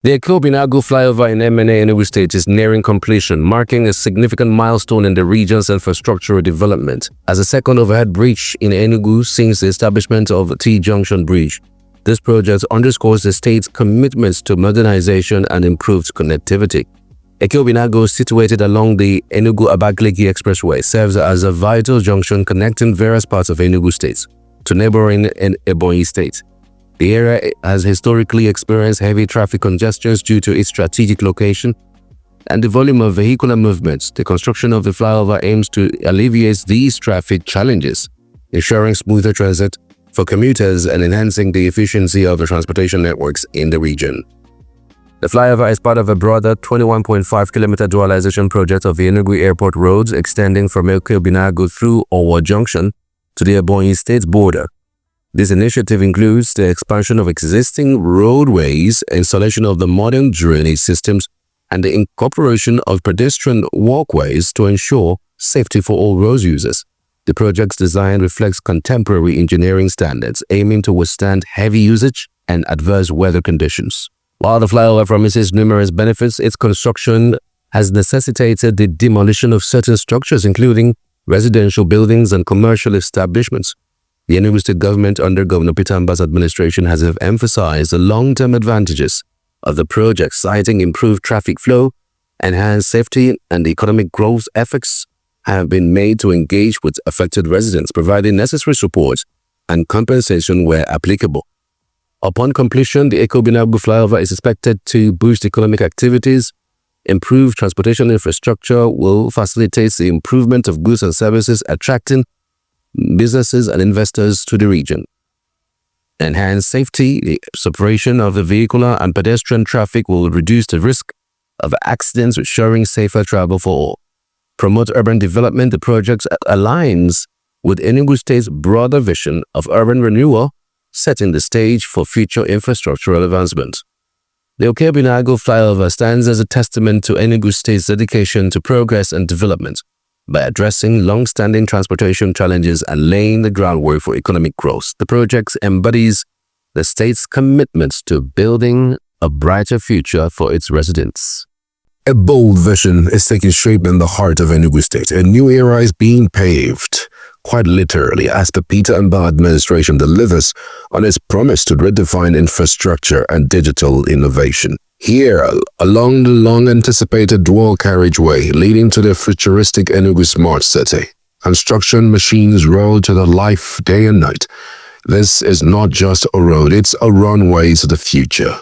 The Eke Obinagu flyover in MNA Enugu State is nearing completion, marking a significant milestone in the region's infrastructural development. As a second overhead bridge in Enugu since the establishment of T-Junction Bridge, this project underscores the state's commitments to modernization and improved connectivity. Eke Obinagu, situated along the Enugu-Abakaliki Expressway, serves as a vital junction connecting various parts of Enugu State to neighboring Ebonyi State. The area has historically experienced heavy traffic congestions due to its strategic location and the volume of vehicular movements. The construction of the flyover aims to alleviate these traffic challenges, ensuring smoother transit for commuters and enhancing the efficiency of the transportation networks in the region. The flyover is part of a broader 21.5-kilometer dualization project of the Enugu Airport roads extending from Eke Obinagu through Owo Junction to the Ebonyi State border. This initiative includes the expansion of existing roadways, installation of the modern drainage systems, and the incorporation of pedestrian walkways to ensure safety for all road users. The project's design reflects contemporary engineering standards, aiming to withstand heavy usage and adverse weather conditions. While the flyover promises numerous benefits, its construction has necessitated the demolition of certain structures, including residential buildings and commercial establishments. The Enugu State government under Governor Peter Mba's administration has emphasized the long-term advantages of the project, citing improved traffic flow, enhanced safety, and the economic growth. Efforts have been made to engage with affected residents, providing necessary support and compensation where applicable. Upon completion, the Eke Obinagu flyover is expected to boost economic activities, improve transportation infrastructure, will facilitate the improvement of goods and services, attracting businesses and investors to the region. Enhance safety. The separation of the vehicular and pedestrian traffic will reduce the risk of accidents, ensuring safer travel for all. Promote urban development. The project aligns with Enugu State's broader vision of urban renewal, setting the stage for future infrastructural advancement. The Eke Obinagu flyover stands as a testament to Enugu State's dedication to progress and development, by addressing long-standing transportation challenges and laying the groundwork for economic growth. The project embodies the state's commitment to building a brighter future for its residents. A bold vision is taking shape in the heart of Enugu State. A new era is being paved, quite literally, as the Peter Mba administration delivers on its promise to redefine infrastructure and digital innovation. Here, along the long-anticipated dual carriageway leading to the futuristic Enugu Smart City, construction machines roll to the life day and night. This is not just a road, it's a runway to the future.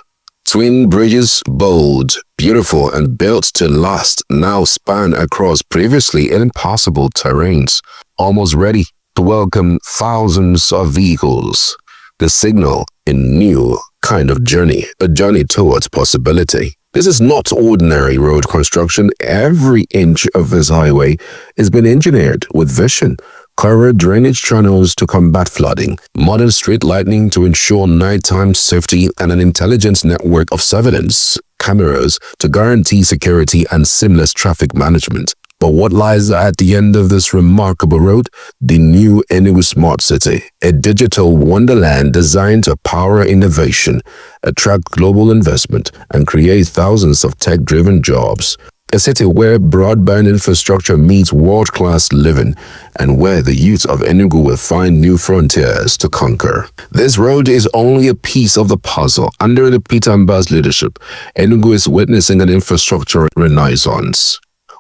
Twin bridges, bold, beautiful, and built to last, now span across previously impassable terrains, almost ready to welcome thousands of vehicles. The signal a new kind of journey, a journey towards possibility. This is not ordinary road construction. Every inch of this highway has been engineered with vision. Covered drainage channels to combat flooding, modern street lighting to ensure nighttime safety, and an intelligent network of surveillance cameras to guarantee security and seamless traffic management. But what lies at the end of this remarkable road? The new Enugu Smart City, a digital wonderland designed to power innovation, attract global investment, and create thousands of tech-driven jobs. A city where broadband infrastructure meets world-class living, and where the youth of Enugu will find new frontiers to conquer. This road is only a piece of the puzzle. Under the Peter Mba's leadership, Enugu is witnessing an infrastructure renaissance.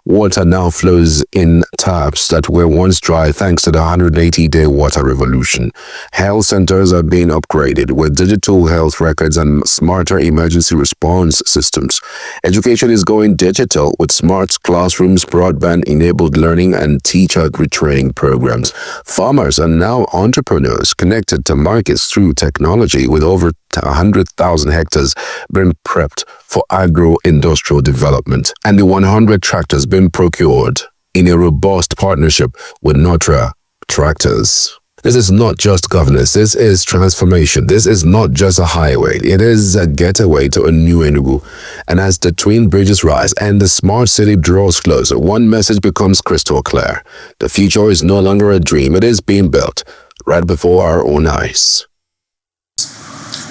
Water now flows in taps that were once dry thanks to the 180-day water revolution. Health centers are being upgraded with digital health records and smarter emergency response systems. Education is going digital with smart classrooms, broadband-enabled learning, and teacher retraining programs. Farmers are now entrepreneurs connected to markets through technology, with over 100,000 hectares being prepped for agro-industrial development, and the 100 tractors being procured in a robust partnership with Notre Tractors. This is not just governance, this is transformation. This is not just a highway, it is a getaway to a new Enugu. And as the twin bridges rise and the smart city draws closer, one message becomes crystal clear. The future is no longer a dream, it is being built right before our own eyes.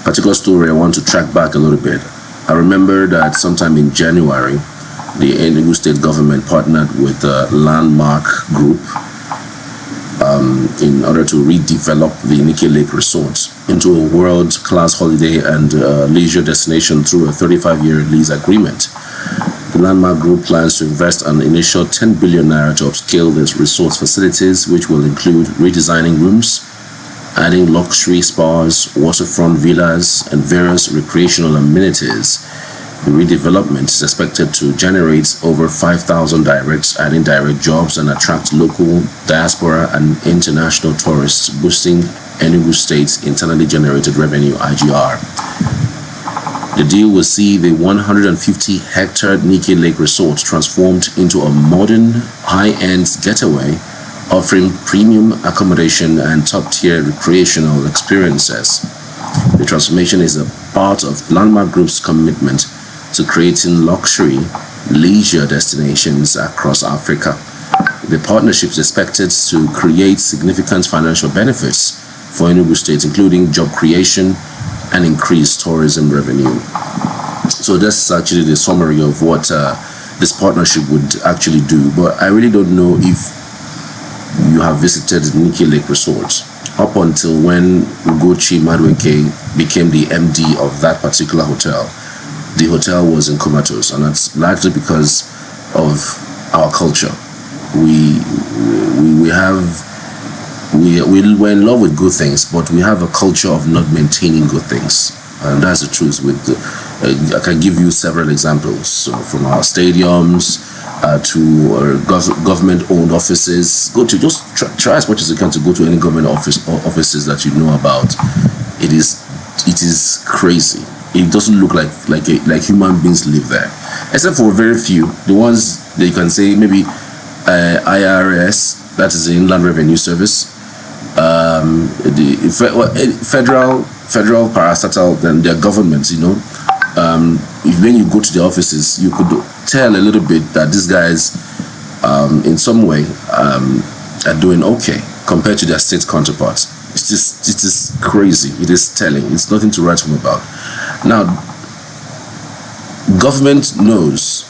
Particular story I want to track back a little bit. I remember that sometime in January, the Enugu state government partnered with the Landmark Group in order to redevelop the Eke Lake Resort into a world-class holiday and leisure destination through a 35-year lease agreement. The Landmark Group plans to invest an initial 10 billion naira to upscale this resort's facilities, which will include redesigning rooms, adding luxury spas, waterfront villas, and various recreational amenities. The redevelopment is expected to generate over 5,000 direct and indirect jobs and attract local, diaspora, and international tourists, boosting Enugu State's internally generated revenue (IGR). The deal will see the 150-hectare Eke Lake Resort transformed into a modern, high-end getaway, offering premium accommodation and top-tier recreational experiences. The transformation is a part of Landmark Group's commitment to creating luxury leisure destinations across Africa. The partnership is expected to create significant financial benefits for Enugu State, including job creation and increased tourism revenue. So that's actually the summary of what this partnership would actually do. But I really don't know if you have visited Eke Lake Resort up until when Ugochi Madueke became the MD of that particular hotel. The hotel was in comatose, and that's largely because of our culture. We're in love with good things, but we have a culture of not maintaining good things, and that's the truth. I can give you several examples. So from our stadiums to government-owned offices. Go to just try as much as you can to go to any government offices that you know about. It is crazy. It doesn't look like human beings live there, except for very few. The ones that you can say maybe IRS, that is the Inland Revenue Service, the federal parastatal, then their governments. When you go to the offices, you could tell a little bit that these guys, in some way, are doing okay compared to their state counterparts. It is crazy. It is telling. It's nothing to write home about. Now, government knows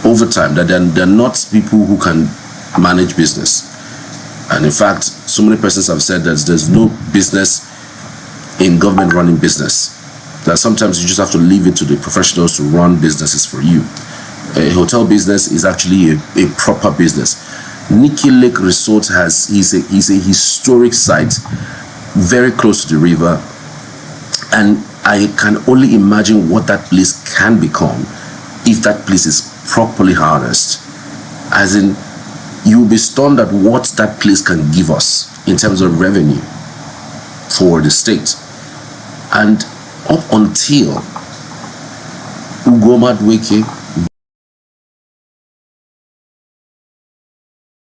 over time that they're not people who can manage business. And in fact, so many persons have said that there's no business in government running business. That sometimes you just have to leave it to the professionals to run businesses for you. A hotel business is actually a proper business. Eke Lake Resort is a historic site, very close to the river, and I can only imagine what that place can become if that place is properly harnessed. As in, you will be stunned at what that place can give us in terms of revenue for the state. And up until Ugomadweke,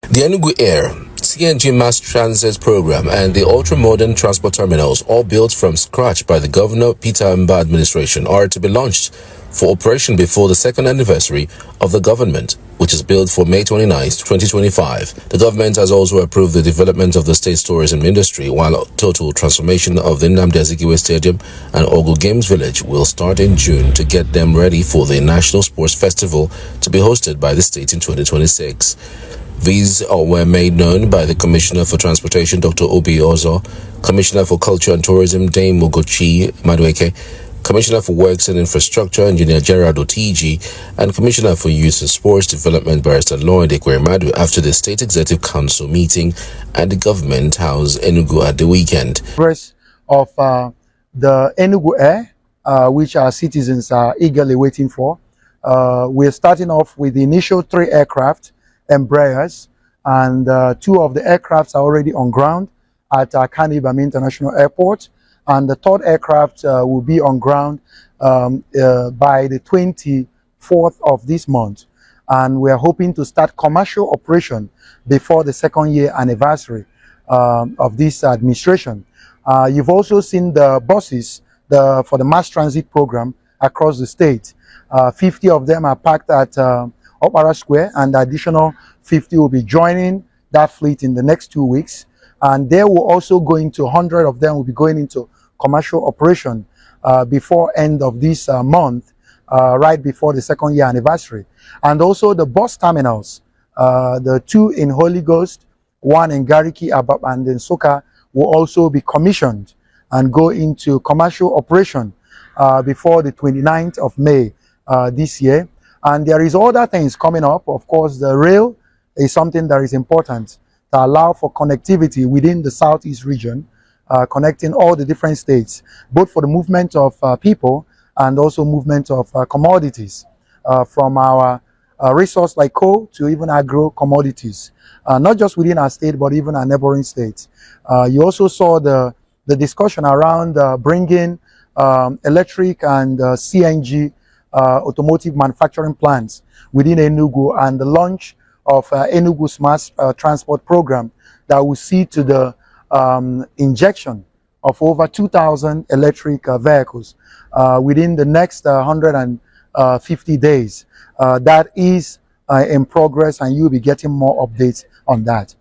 The Enugu Air, CNG Mass Transit Program, and the ultra-modern transport terminals, all built from scratch by the Governor Peter Mba administration, are to be launched for operation before the second anniversary of the government, which is built for May 29, 2025. The government has also approved the development of the state's tourism industry, while total transformation of the Nnamdi Azikiwe Stadium and Ogu Games Village will start in June to get them ready for the National Sports Festival to be hosted by the state in 2026. These were made known by the Commissioner for Transportation, Dr. Obi Ozo, Commissioner for Culture and Tourism, Dame Ugochi Madueke, Commissioner for Works and Infrastructure, Engineer Gerard Otiji, and Commissioner for Youth and Sports Development, Barrister Lloyd Ekweremadu, after the State Executive Council meeting at the Government House, Enugu, at the weekend. Of the Enugu Air, which our citizens are eagerly waiting for. We're starting off with the initial 3 aircraft, Embraers, and 2 of the aircrafts are already on ground at Kanibam International Airport, and the 3rd aircraft will be on ground by the 24th of this month, and we are hoping to start commercial operation before the 2nd year anniversary of this administration. You've also seen the buses for the mass transit program across the state. 50 of them are parked at Opera Square, and the additional 50 will be joining that fleet in the next 2 weeks. And they will also go into 100 of them will be going into commercial operation. before end of this month, right before the second year anniversary. And also the bus terminals, the two in Holy Ghost, one in Gariki and in Soka, will also be commissioned and go into commercial operation before the 29th of May this year. And there is other things coming up. Of course, the rail is something that is important to allow for connectivity within the Southeast region, connecting all the different states, both for the movement of people and also movement of commodities from our resource like coal to even agro commodities, not just within our state, but even our neighboring states. You also saw the discussion around bringing electric and CNG automotive manufacturing plants within Enugu, and the launch of Enugu Smart Transport Program that will see to the injection of over 2,000 electric vehicles within the next 150 days. That is in progress, and you'll be getting more updates on that.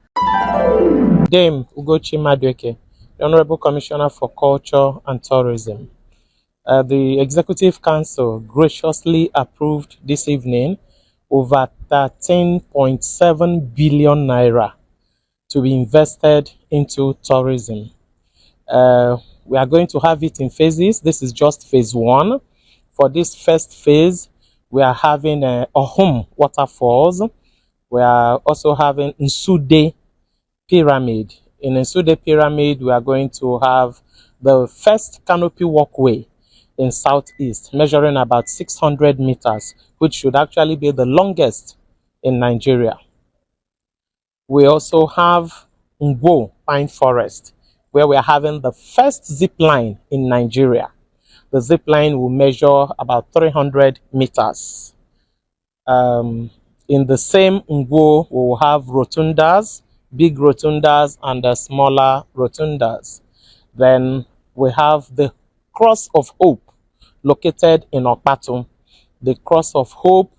Dame Ugochi Madueke, the Honorable Commissioner for Culture and Tourism. The Executive Council graciously approved this evening over 13.7 billion naira to be invested into tourism. We are going to have it in phases. This is just phase one. For this first phase, we are having Ohum waterfalls. We are also having Nsude Pyramid. In Nsude Pyramid, we are going to have the first canopy walkway in Southeast, measuring about 600 meters, which should actually be the longest in Nigeria. We also have Ngwo Pine Forest, where we are having the first zip line in Nigeria. The zip line will measure about 300 meters. In the same Ngwo, we will have rotundas, big rotundas and smaller rotundas. Then we have the Cross of Hope located in Okpatu. The Cross of Hope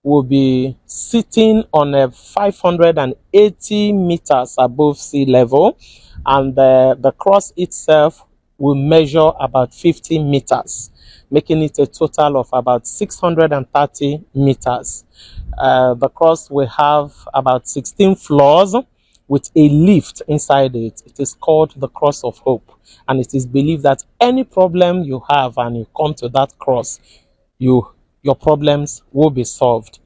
will be sitting on a 580 meters above sea level, and the cross itself will measure about 50 meters, making it a total of about 630 meters. The cross will have about 16 floors with a lift inside it. It is called the Cross of Hope, and it is believed that any problem you have and you come to that cross, your problems will be solved.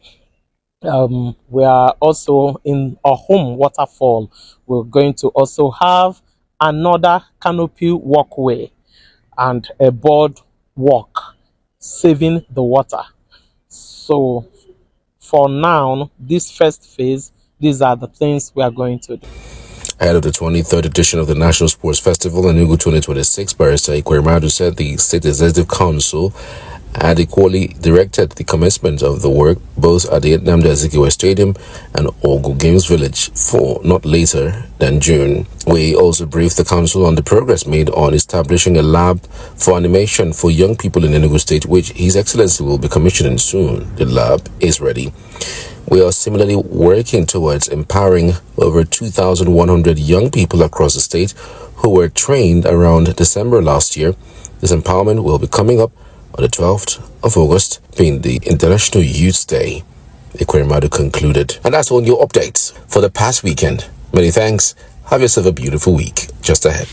We are also in a home waterfall. We're going to also have another canopy walkway and a board walk, saving the water. So for now, this first phase, these are the things we are going to do. Ahead of the 23rd edition of the National Sports Festival in Enugu 2026, Barrister Eke Obinagu said the State Executive Council had equally directed the commencement of the work both at the Nnamdi Azikiwe Stadium and Ogu Games Village for not later than June. We also briefed the council on the progress made on establishing a lab for animation for young people in Enugu State, which His Excellency will be commissioning soon. The lab is ready. We are similarly working towards empowering over 2,100 young people across the state who were trained around December last year. This empowerment will be coming up on the 12th of August, being the International Youth Day, Eke Obinagu concluded. And that's all your updates for the past weekend. Many thanks. Have yourself a beautiful week just ahead.